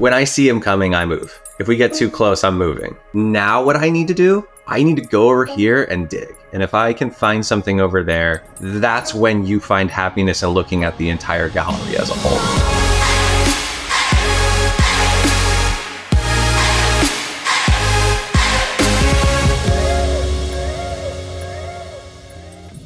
When I see him coming, I move. If we get too close, I'm moving. Now what I need to do, I need to go over here and dig. And if I can find something over there, that's when you find happiness in looking at the entire gallery as a whole.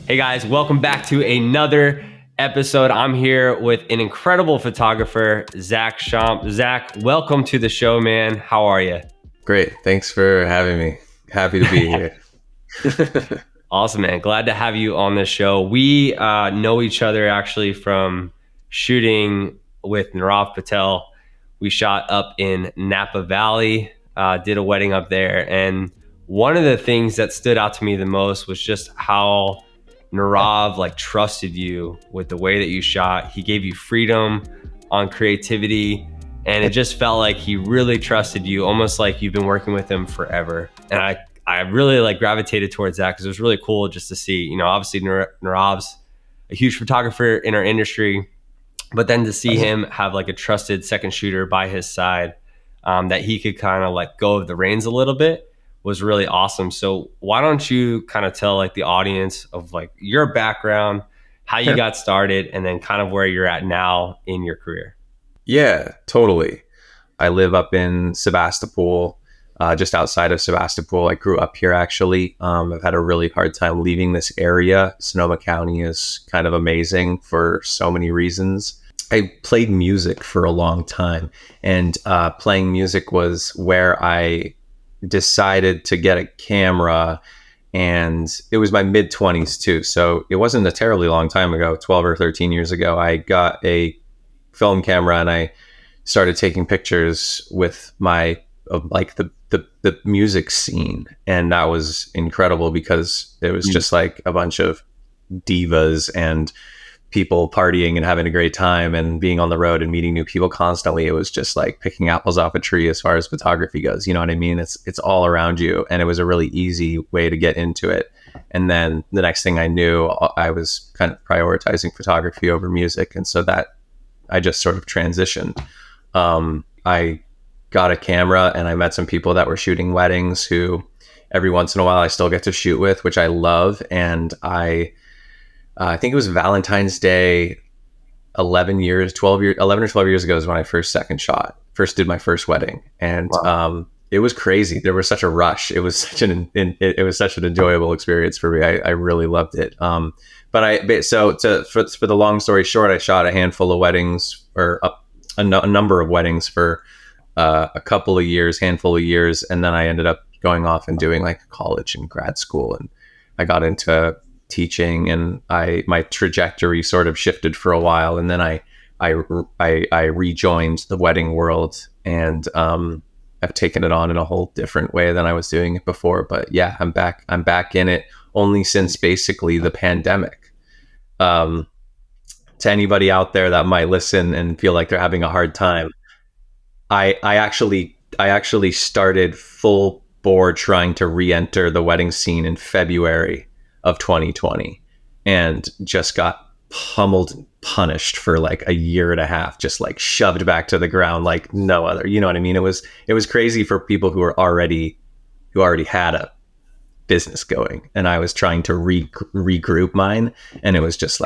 Hey guys, welcome back to another episode. I'm here with an incredible photographer, Zack Schomp. Zack, welcome to the show, man. How are you? Great. Thanks for having me. Happy to be here. Awesome, man. Glad to have you on this show. We know each other actually from shooting with Nirav Patel. We shot up in Napa Valley, did a wedding up there. And one of the things that stood out to me the most was just how Nirav trusted you with the way that you shot. He gave you freedom on creativity, and it just felt like he really trusted you, almost like you've been working with him forever. And I really gravitated towards that because it was really cool just to see, obviously Nirav's a huge photographer in our industry, but then to see him have a trusted second shooter by his side, that he could kind of let go of the reins a little bit, was really awesome. So why don't you kind of tell the audience of your background, how you got started, and then kind of where you're at now in your career? Yeah, totally. I live up in Sebastopol, just outside of Sebastopol. I grew up here actually. I've had a really hard time leaving this area. Sonoma County is kind of amazing for so many reasons. I played music for a long time, and playing music was where I decided to get a camera, and it was my mid-20s too, so it wasn't a terribly long time ago. 12 or 13 years ago, I got a film camera and I started taking pictures with the music scene, and that was incredible because it was just a bunch of divas and people partying and having a great time and being on the road and meeting new people constantly. It was just picking apples off a tree as far as photography goes. You know what I mean? It's all around you. And it was a really easy way to get into it. And then the next thing I knew, I was kind of prioritizing photography over music. And so that I just sort of transitioned. I got a camera and I met some people that were shooting weddings who every once in a while I still get to shoot with, which I love. And I think it was Valentine's Day 11 or 12 years ago is when I first did my first wedding. And wow. It was crazy. There was such a rush. It was such an enjoyable experience for me. I really loved it. For the long story short, I shot a handful of weddings, or a number of weddings for a couple of years, handful of years. And then I ended up going off and doing college and grad school. And I got into teaching, and my trajectory sort of shifted for a while, and then I rejoined the wedding world, and I've taken it on in a whole different way than I was doing it before. But yeah, I'm back in it only since basically the pandemic. To anybody out there that might listen and feel like they're having a hard time, I actually started full bore trying to re-enter the wedding scene in February of 2020, and just got pummeled and punished for a year and a half, just shoved back to the ground like no other. You know what I mean? It was crazy for people who already had a business going, and I was trying to regroup mine, and it was just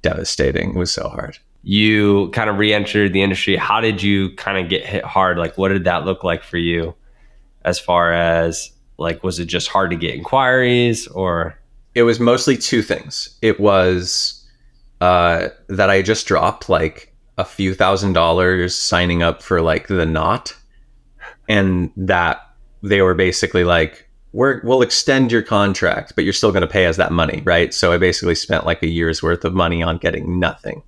devastating. It was so hard. You kind of re-entered the industry. How did you kind of get hit hard? What did that look like for you, as far as was it just hard to get inquiries, or? It was mostly two things. It was that I just dropped a few $1,000s signing up for the Knot, and that they were basically we'll extend your contract, but you're still going to pay us that money, right? So I basically spent a year's worth of money on getting nothing.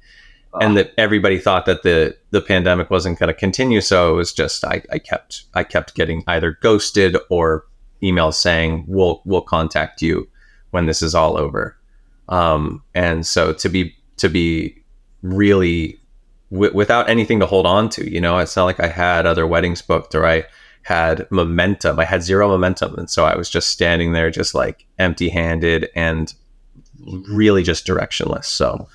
And that everybody thought that the pandemic wasn't going to continue. So it was just, I kept getting either ghosted or emails saying, we'll contact you when this is all over. And so to be really without anything to hold on to, it's not like I had other weddings booked or I had momentum. I had zero momentum. And so I was just standing there, just empty handed and really just directionless. So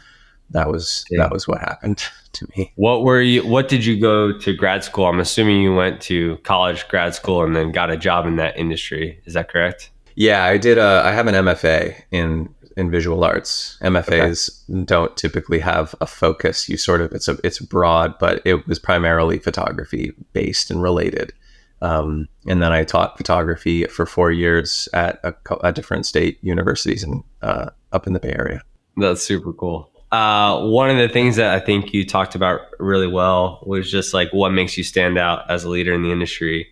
that was what happened. to me. What did you go to grad school? I'm assuming you went to college, grad school, and then got a job in that industry. Is that correct? Yeah, I have an MFA in visual arts. Okay. MFAs don't typically have a focus. You sort of it's broad, but it was primarily photography based and related. And then I taught photography for 4 years at different state universities and up in the Bay Area. That's super cool. One of the things that I think you talked about really well was just like what makes you stand out as a leader in the industry.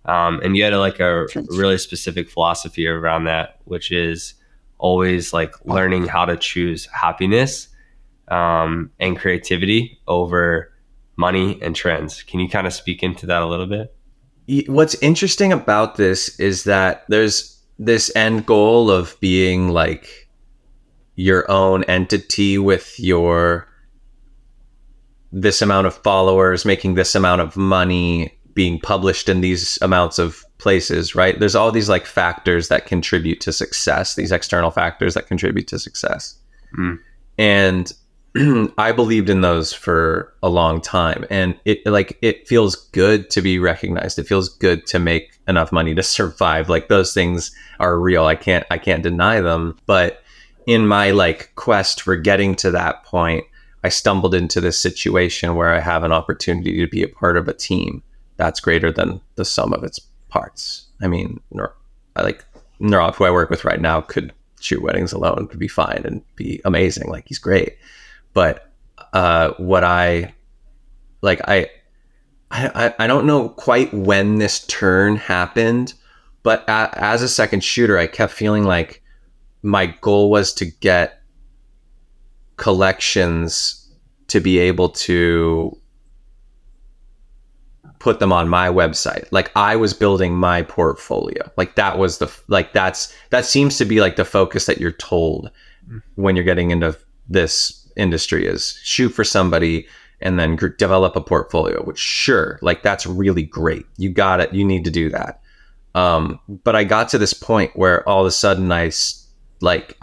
And you had like a really specific philosophy around that, which is always like learning how to choose happiness and creativity over money and trends. Can you kind of speak into that a little bit? What's interesting about this is that there's this end goal of being like your own entity with your this amount of followers, making this amount of money, being published in these amounts of places, right? There's all these like factors that contribute to success, these external factors that contribute to success. Mm. And I believed in those for a long time, and it feels good to be recognized. It feels good to make enough money to survive. Like those things are real. I can't deny them. But in my like quest for getting to that point, I stumbled into this situation where I have an opportunity to be a part of a team that's greater than the sum of its parts. I mean, I like Nirav, who I work with right now, could shoot weddings alone, could be fine and be amazing. Like he's great. But what I like, I don't know quite when this turn happened, but as a second shooter, I kept feeling like my goal was to get collections to be able to put them on my website. Like I was building my portfolio. Like that was that seems to be like the focus that you're told when you're getting into this industry is shoot for somebody and then develop a portfolio, which sure, like that's really great. You got it. You need to do that. But I got to this point where all of a sudden I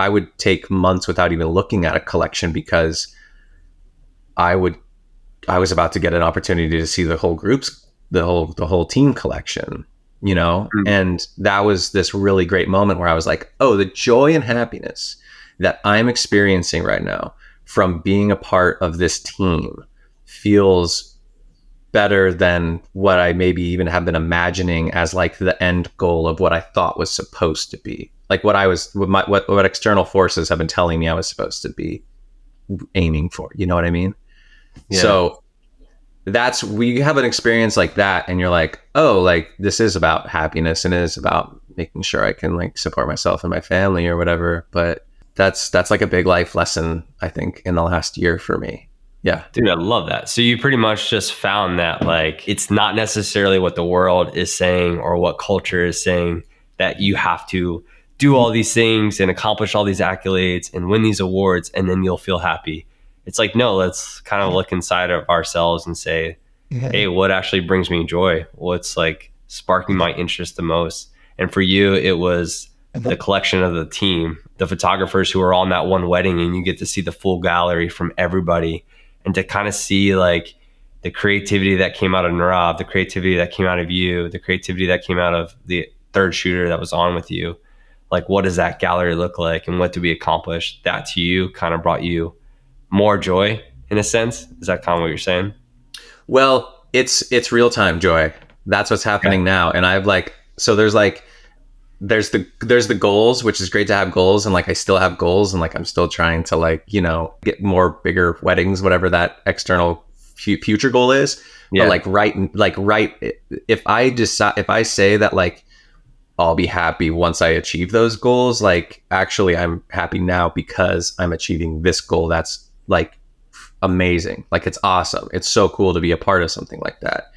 would take months without even looking at a collection because I was about to get an opportunity to see the whole team collection, and that was this really great moment where I was like, oh, the joy and happiness that I'm experiencing right now from being a part of this team feels better than what I maybe even have been imagining as like the end goal of what I thought was supposed to be. Like what external forces have been telling me I was supposed to be aiming for. You know what I mean? Yeah. So we have an experience like that, and you're like, oh, like this is about happiness and it is about making sure I can like support myself and my family or whatever. But that's like a big life lesson, I think, in the last year for me. Yeah. Dude, I love that. So you pretty much just found that like it's not necessarily what the world is saying or what culture is saying that you have to do all these things and accomplish all these accolades and win these awards and then you'll feel happy. It's like, no, let's kind of look inside of ourselves and say, hey, what actually brings me joy? What's like sparking my interest the most? And for you, it was the collection of the team, the photographers who are on that one wedding, and you get to see the full gallery from everybody and to kind of see like the creativity that came out of Nirav, the creativity that came out of you, the creativity that came out of the third shooter that was on with you. Like, what does that gallery look like and what did we accomplish? That to you kind of brought you more joy in a sense. Is that kind of what you're saying? Well, it's real time joy. That's what's happening now. And I've there's the goals, which is great to have goals. And like, I still have goals and like, I'm still trying to like, get more bigger weddings, whatever that external future goal is. Yeah. But if I say that like, I'll be happy once I achieve those goals, like actually I'm happy now because I'm achieving this goal. That's like amazing. Like it's awesome. It's so cool to be a part of something like that.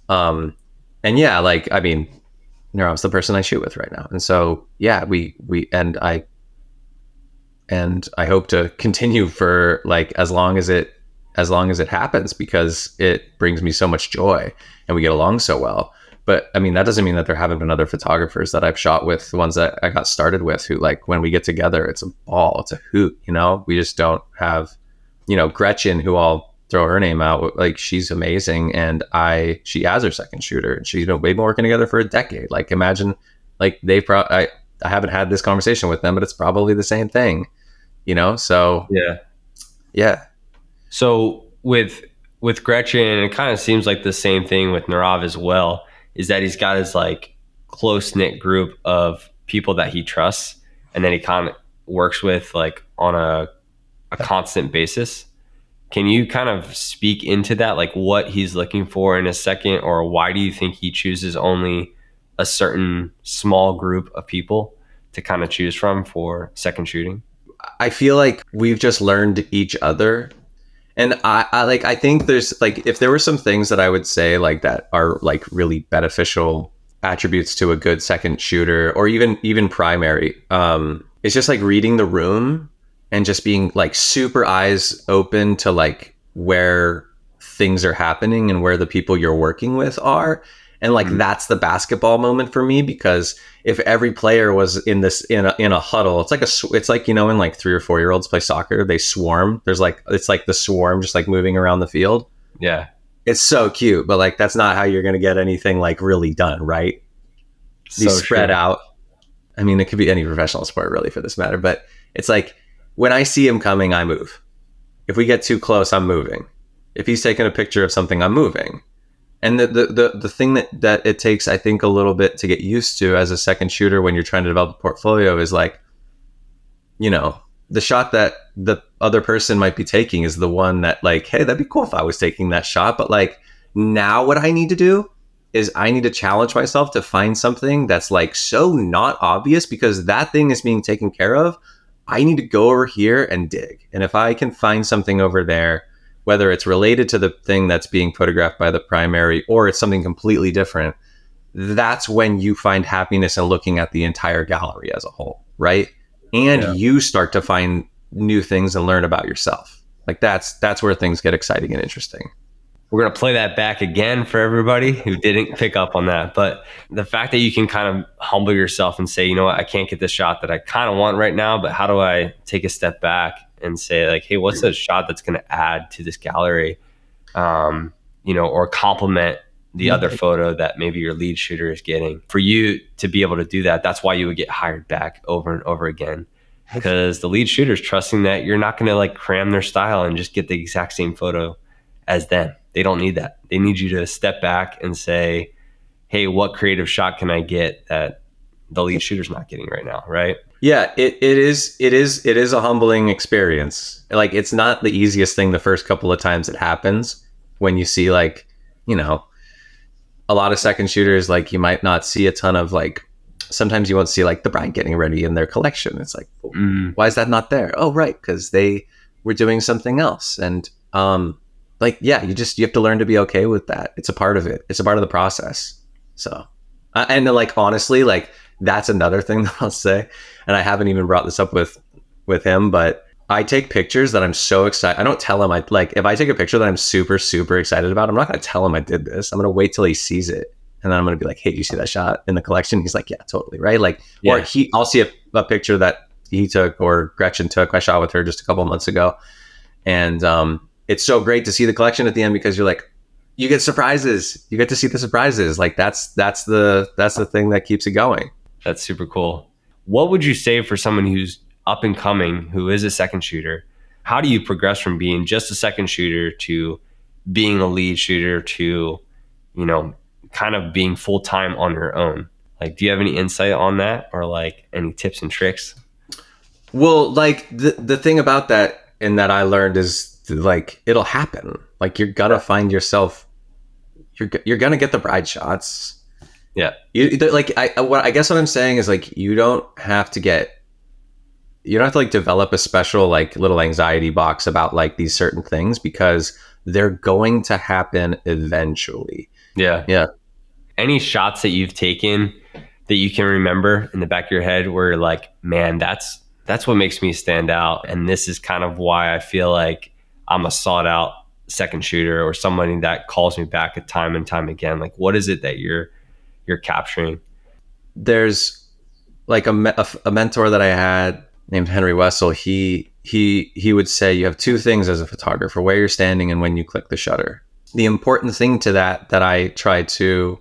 And yeah, like, I mean, Nirav's the person I shoot with right now. And so, yeah, I hope to continue for like, as long as it happens, because it brings me so much joy and we get along so well. But I mean, that doesn't mean that there haven't been other photographers that I've shot with, the ones that I got started with, who like, when we get together, it's a ball, it's a hoot, we just don't have, Gretchen, who I'll throw her name out. Like, she's amazing, and she has her second shooter, and she's been, we've been working together for a decade. Like, imagine, like, I haven't had this conversation with them, but it's probably the same thing, you know. So Yeah. yeah, So with Gretchen, it kind of seems like the same thing with Nirav as well, is that he's got his like close knit group of people that he trusts and then he kind of works with like on a constant basis. Can you kind of speak into that, like what he's looking for in a second, or why do you think he chooses only a certain small group of people to kind of choose from for second shooting? I feel like we've just learned each other. And I think there's like, if there were some things that I would say like that are like really beneficial attributes to a good second shooter, or even primary, it's just like reading the room and just being like super eyes open to like where things are happening and where the people you're working with are. And like, that's the basketball moment for me, because if every player was in a huddle, it's like, you know, when like 3 or 4 year olds play soccer, they swarm. It's like the swarm just like moving around the field. Yeah. It's so cute, but like, that's not how you're going to get anything like really done, right? These spread out. I mean, it could be any professional sport really for this matter, but it's like, when I see him coming, I move. If we get too close, I'm moving. If he's taking a picture of something, I'm moving. And the thing that it takes, I think, a little bit to get used to as a second shooter when you're trying to develop a portfolio is like, you know, the shot that the other person might be taking is the one that like, hey, that'd be cool if I was taking that shot. But like, now what I need to do is I need to challenge myself to find something that's like so not obvious, because that thing is being taken care of. I need to go over here and dig. And if I can find something over there, whether it's related to the thing that's being photographed by the primary or it's something completely different, that's when you find happiness in looking at the entire gallery as a whole, right? And you start to find new things and learn about yourself. Like, that's where things get exciting and interesting. We're going to play that back again for everybody who didn't pick up on that. But the fact that you can kind of humble yourself and say, you know what, I can't get the shot that I kind of want right now, but how do I take a step back and say like, hey, what's a shot that's going to add to this gallery, you know, or complement the other photo that maybe your lead shooter is getting? For you to be able to do that, that's why you would get hired back over and over again, because the lead shooter is trusting that you're not going to like cram their style and just get the exact same photo as them. They don't need that. They need you to step back and say, hey, what creative shot can I get that the lead shooter's not getting right now, right? Yeah, it is a humbling experience. Like, it's not the easiest thing the first couple of times it happens, when you see like, you know, a lot of second shooters, like you might not see a ton of like, sometimes you won't see like the bride getting ready in their collection. It's like, why is that not there? Oh, right, because they were doing something else. And like, yeah, you have to learn to be okay with that. It's a part of it. It's a part of the process. So, and like, honestly, like, that's another thing that I'll say. And I haven't even brought this up with him, but I take pictures that I'm so excited. I don't tell him. If I take a picture that I'm super, super excited about, I'm not going to tell him I did this. I'm going to wait till he sees it. And then I'm going to be like, hey, you see that shot in the collection? He's like, yeah, totally. Right. Like, yeah. Or I'll see a picture that he took or Gretchen took. I shot with her just a couple of months ago. And, it's so great to see the collection at the end, because you're like, you get surprises. You get to see the surprises. Like, that's the thing that keeps it going. That's super cool. What would you say for someone who's up and coming, who is a second shooter? How do you progress from being just a second shooter to being a lead shooter to, you know, kind of being full-time on your own? Like, do you have any insight on that, or like any tips and tricks? Well, like the thing about that, and that I learned, is like, it'll happen. Like, you're gonna find yourself, you're gonna get the bride shots. Yeah. I guess what I'm saying is like, you don't have to like develop a special like little anxiety box about like these certain things, because they're going to happen eventually. Yeah. Yeah. Any shots that you've taken that you can remember in the back of your head where you're like, man, that's what makes me stand out, and this is kind of why I feel like I'm a sought out second shooter, or somebody that calls me back time and time again? Like, what is it that you're capturing? There's like a mentor that I had named Henry Wessel. He he would say you have two things as a photographer: where you're standing and when you click the shutter. The important thing to that I try to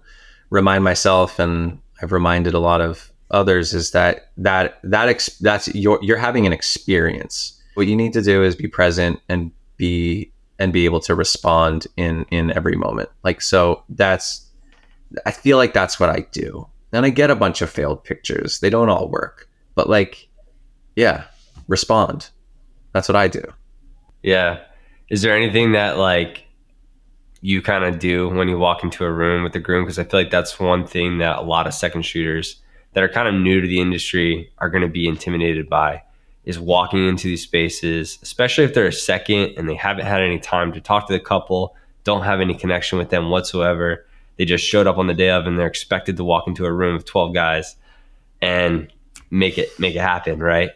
remind myself, and I've reminded a lot of others, is that's you're having an experience. What you need to do is be present and be able to respond in every moment. Like, so I feel like that's what I do. And I get a bunch of failed pictures. They don't all work, but like, yeah, respond. That's what I do. Yeah. Is there anything that like you kind of do when you walk into a room with the groom? Because I feel like that's one thing that a lot of second shooters that are kind of new to the industry are going to be intimidated by, is walking into these spaces, especially if they're a second and they haven't had any time to talk to the couple, don't have any connection with them whatsoever. They just showed up on the day of and they're expected to walk into a room with 12 guys and make it happen, right?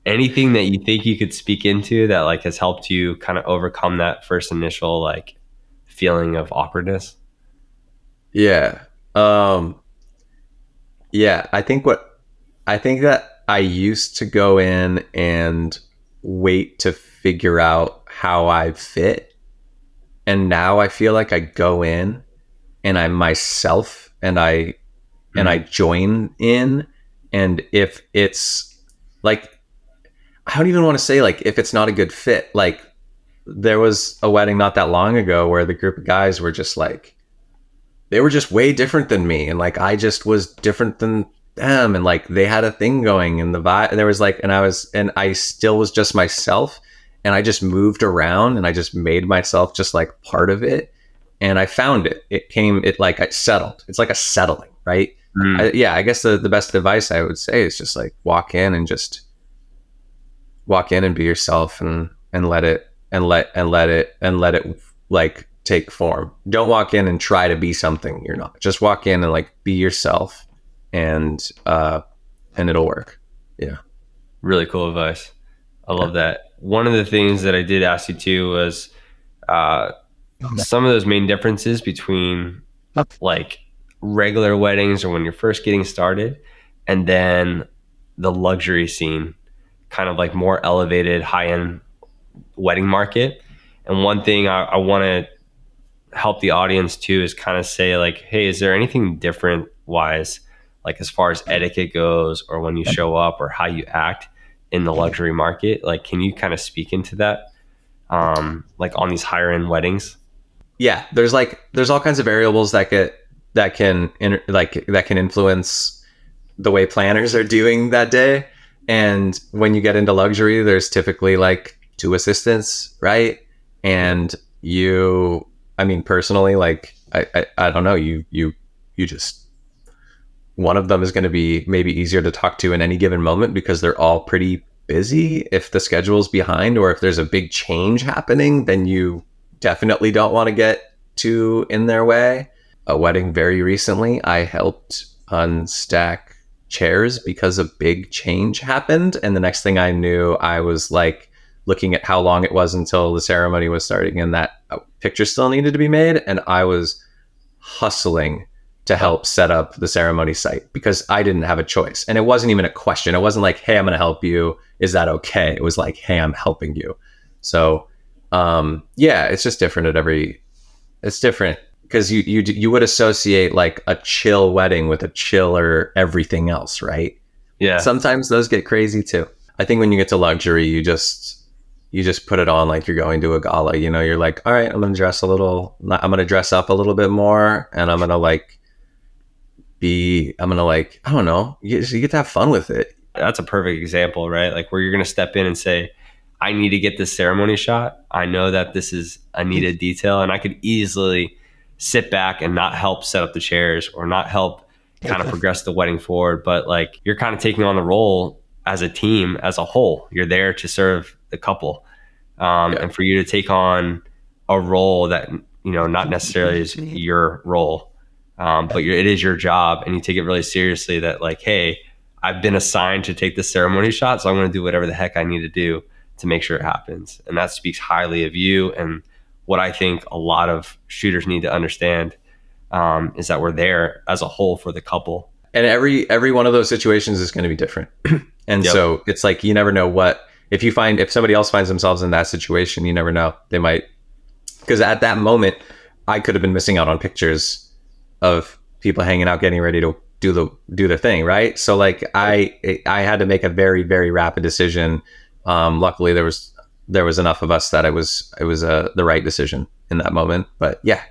Anything that you think you could speak into that like has helped you kind of overcome that first initial like feeling of awkwardness? Yeah. Um, yeah. I think that I used to go in and wait to figure out how I fit. And now I feel like I go in and I'm myself, and I join in. And if it's like, I don't even want to say like if it's not a good fit. Like, there was a wedding not that long ago where the group of guys were just like, they were just way different than me, and like I just was different than them, and like they had a thing going, and the vibe, and there was like, and I still was just myself, and I just moved around, and I just made myself just like part of it, and I found it like I settled. It's like a settling, right? Mm. Yeah, I guess the best advice I would say is just like walk in and be yourself, and let it let it like take form. Don't walk in and try to be something you're not. Just walk in and like be yourself, and it'll work. Yeah. Really cool advice. I love that. One of the things that I did ask you too was uh, some of those main differences between like regular weddings or when you're first getting started, and then the luxury scene, kind of like more elevated high end wedding market. And one thing I want to help the audience too is kind of say like, hey, is there anything different wise, like as far as etiquette goes, or when you show up or how you act in the luxury market? Like, can you kind of speak into that, like on these higher end weddings? Yeah, there's all kinds of variables that can influence the way planners are doing that day. And when you get into luxury, there's typically like two assistants, right? And I mean, personally, like I don't know, you just, one of them is going to be maybe easier to talk to in any given moment because they're all pretty busy. If the schedule's behind, or if there's a big change happening, then you definitely don't want to get too in their way. A wedding very recently, I helped unstack chairs because a big change happened. And the next thing I knew, I was like looking at how long it was until the ceremony was starting, and that picture still needed to be made. And I was hustling to help set up the ceremony site because I didn't have a choice. And it wasn't even a question. It wasn't like, hey, I'm going to help you. Is that okay? It was like, hey, I'm helping you. So, yeah, it's just different it's different because you would associate like a chill wedding with a chiller everything else, right? Yeah. Sometimes those get crazy too. I think when you get to luxury, you just put it on like you're going to a gala. You know, you're like, all right, I'm going to dress up a little bit more, and I'm going to like, I don't know, you get to have fun with it. That's a perfect example, right? Like where you're going to step in and say, I need to get this ceremony shot. I know that this is a needed detail, and I could easily sit back and not help set up the chairs or not help kind of progress the wedding forward. But like you're kind of taking on the role as a team, as a whole. You're there to serve the couple. And for you to take on a role that, you know, not necessarily is your role, but it is your job, and you take it really seriously that like, hey, I've been assigned to take this ceremony shot, so I'm going to do whatever the heck I need to do to make sure it happens. And that speaks highly of you. And what I think a lot of shooters need to understand is that we're there as a whole for the couple. And every one of those situations is going to be different. And so it's like, you never know what if somebody else finds themselves in that situation, you never know. They might, because at that moment, I could have been missing out on pictures of people hanging out, getting ready to do their thing, right? So like I had to make a very, very rapid decision. Luckily, there was enough of us that it was the right decision in that moment. But yeah.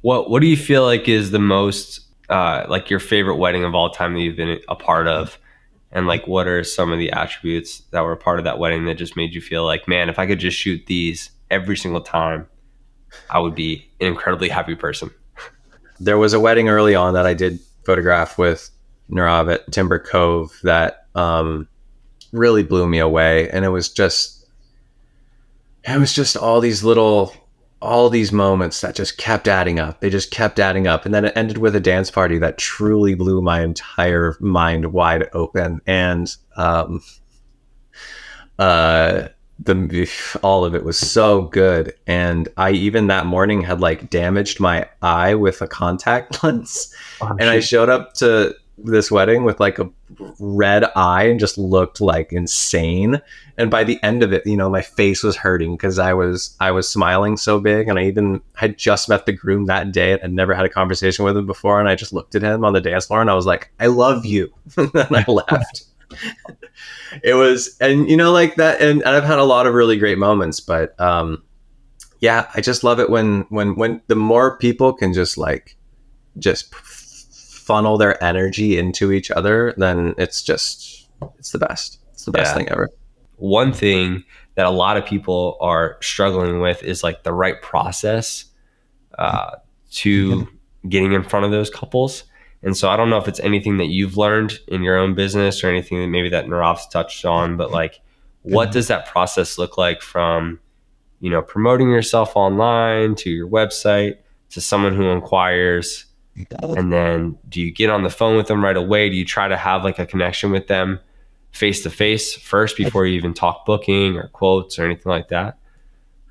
What do you feel like is the most like your favorite wedding of all time that you've been a part of? And like, what are some of the attributes that were a part of that wedding that just made you feel like, man, if I could just shoot these every single time, I would be an incredibly happy person? There was a wedding early on that I did photograph with Nirav at Timber Cove that really blew me away. And it was just all these moments that just kept adding up. They just kept adding up. And then it ended with a dance party that truly blew my entire mind wide open. And all of it was so good. And I even that morning had like damaged my eye with a contact lens. And I showed up to this wedding with like a red eye and just looked like insane. And by the end of it, my face was hurting because I was smiling so big. And I even had just met the groom that day and had never had a conversation with him before. And I just looked at him on the dance floor and I was like, I love you. And then I left. It was, and like that. And I've had a lot of really great moments, but yeah, I just love it when the more people can just funnel their energy into each other, then it's the best. It's the best thing ever. One thing that a lot of people are struggling with is like the right process to getting in front of those couples. And so I don't know if it's anything that you've learned in your own business or anything that maybe that Nirav's touched on, but like, what does that process look like from, promoting yourself online to your website to someone who inquires? And then do you get on the phone with them right away? Do you try to have like a connection with them face to face first before you even talk booking or quotes or anything like that?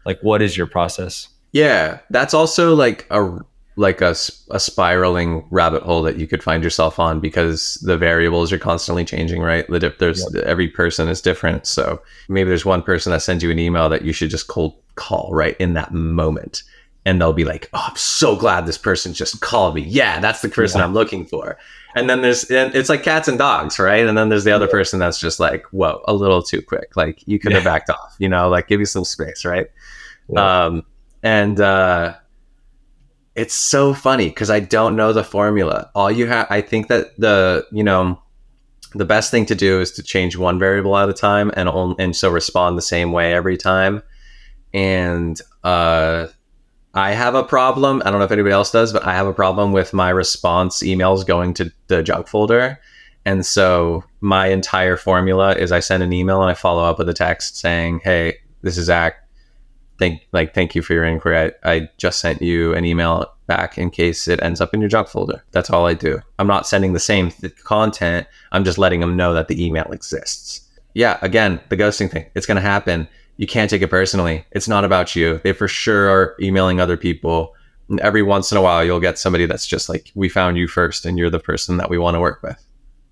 Like, what is your process? Yeah, that's also like a spiraling rabbit hole that you could find yourself on because the variables are constantly changing, right? Every person is different. So maybe there's one person that sends you an email that you should just cold call right in that moment. And they'll be like, oh, I'm so glad this person just called me. Yeah, that's the person I'm looking for. And then it's like cats and dogs, right? And then there's the other person that's just like, whoa, a little too quick. Like you could have backed off, like give you some space, right? Yeah. It's so funny because I don't know the formula. I think that the best thing to do is to change one variable at a time and so respond the same way every time. And I have a problem. I don't know if anybody else does, but I have a problem with my response emails going to the junk folder. And so my entire formula is I send an email and I follow up with a text saying, hey, this is Zack. Thank you for your inquiry. I just sent you an email back in case it ends up in your junk folder. That's all I do. I'm not sending the same content. I'm just letting them know that the email exists. Yeah, again, the ghosting thing, it's going to happen. You can't take it personally. It's not about you. They for sure are emailing other people. And every once in a while, you'll get somebody that's just like, we found you first and you're the person that we want to work with.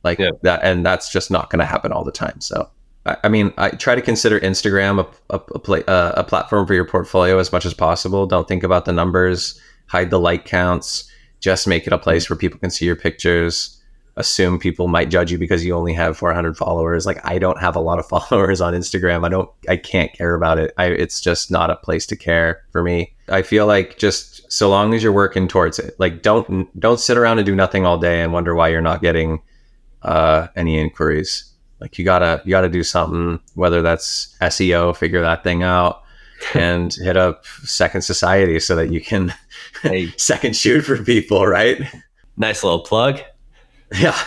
That. And that's just not going to happen all the time. So, I mean, I try to consider Instagram a platform for your portfolio as much as possible. Don't think about the numbers, hide the like counts, just make it a place where people can see your pictures. Assume people might judge you because you only have 400 followers. Like I don't have a lot of followers on Instagram. I can't care about it. It's just not a place to care for me. I feel like just so long as you're working towards it, like don't sit around and do nothing all day and wonder why you're not getting any inquiries. Like you gotta do something, whether that's SEO, figure that thing out and hit up Second Society so that you can second shoot for people, right? Nice little plug. Yeah.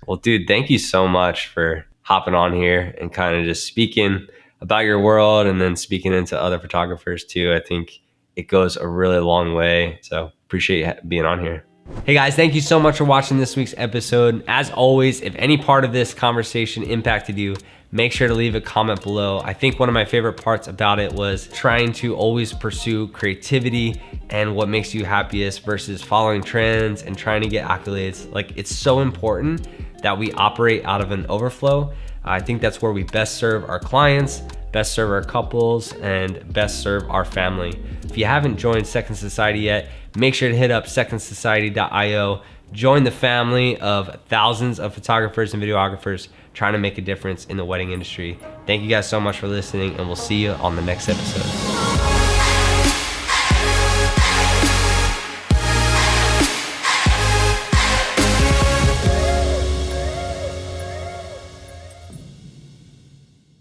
Well, dude, thank you so much for hopping on here and kind of just speaking about your world and then speaking into other photographers too. I think it goes a really long way. So appreciate you being on here. Hey guys, thank you so much for watching this week's episode. As always, if any part of this conversation impacted you, make sure to leave a comment below. I think one of my favorite parts about it was trying to always pursue creativity and what makes you happiest versus following trends and trying to get accolades. Like it's so important that we operate out of an overflow. I think that's where we best serve our clients, best serve our couples, and best serve our family. If you haven't joined Second Society yet, make sure to hit up secondsociety.io. Join the family of thousands of photographers and videographers trying to make a difference in the wedding industry. Thank you guys so much for listening, and we'll see you on the next episode.